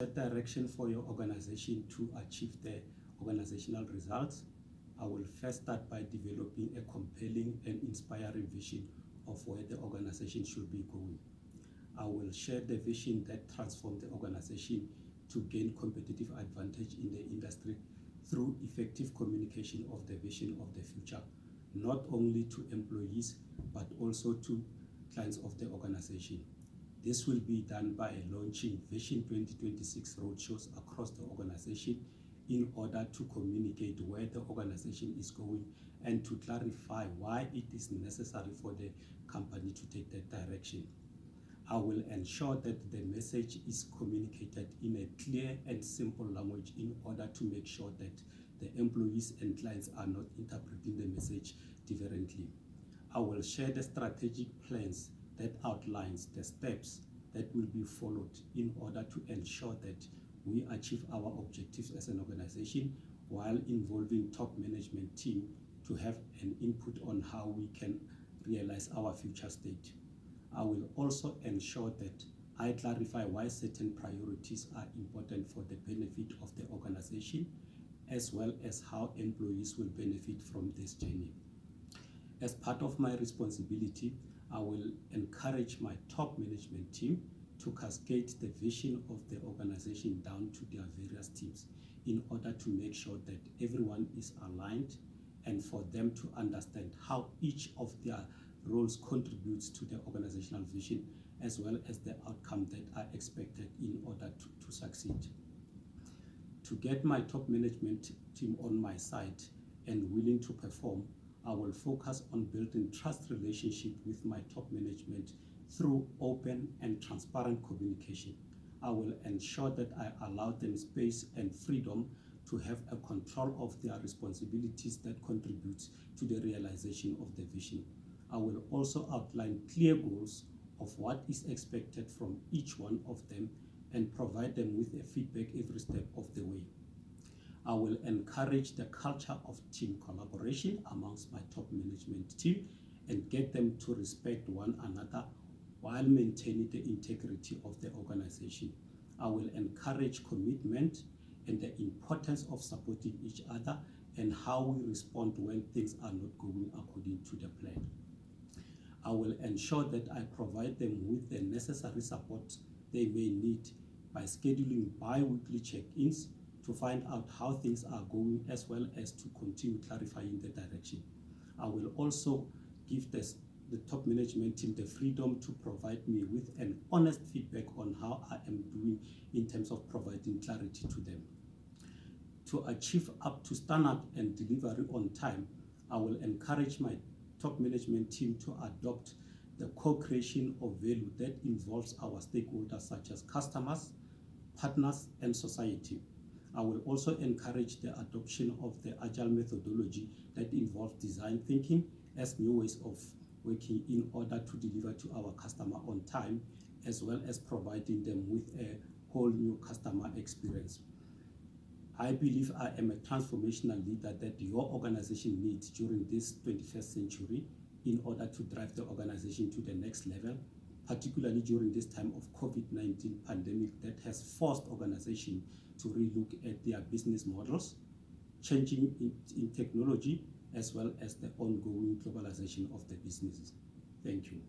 Set direction for your organization to achieve the organizational results. I will first start by developing a compelling and inspiring vision of where the organization should be going. I will share the vision that transforms the organization to gain competitive advantage in the industry through effective communication of the vision of the future, not only to employees, but also to clients of the organization. This will be done by launching Vision 2026 roadshows across the organization in order to communicate where the organization is going and to clarify why it is necessary for the company to take that direction. I will ensure that the message is communicated in a clear and simple language in order to make sure that the employees and clients are not interpreting the message differently. I will share the strategic plans that outlines the steps that will be followed in order to ensure that we achieve our objectives as an organization while involving top management team to have an input on how we can realize our future state. I will also ensure that I clarify why certain priorities are important for the benefit of the organization, as well as how employees will benefit from this journey. As part of my responsibility, I will encourage my top management team to cascade the vision of the organization down to their various teams in order to make sure that everyone is aligned and for them to understand how each of their roles contributes to the organizational vision as well as the outcome that are expected in order to succeed. To get my top management team on my side and willing to perform, I will focus on building trust relationship with my top management through open and transparent communication. I will ensure that I allow them space and freedom to have a control of their responsibilities that contributes to the realization of the vision. I will also outline clear goals of what is expected from each one of them and provide them with a feedback every step of the way. I will encourage the culture of team collaboration amongst my top management team and get them to respect one another while maintaining the integrity of the organization. I will encourage commitment and the importance of supporting each other and how we respond when things are not going according to the plan. I will ensure that I provide them with the necessary support they may need by scheduling bi-weekly check-ins to find out how things are going as well as to continue clarifying the direction. I will also give the top management team the freedom to provide me with an honest feedback on how I am doing in terms of providing clarity to them. To achieve up to standard and delivery on time, I will encourage my top management team to adopt the co-creation of value that involves our stakeholders such as customers, partners, and society. I will also encourage the adoption of the agile methodology that involves design thinking as new ways of working in order to deliver to our customer on time, as well as providing them with a whole new customer experience. I believe I am a transformational leader that your organization needs during this 21st century in order to drive the organization to the next level, particularly during this time of COVID-19 pandemic that has forced organizations to relook at their business models, changing in technology, as well as the ongoing globalization of the businesses. Thank you.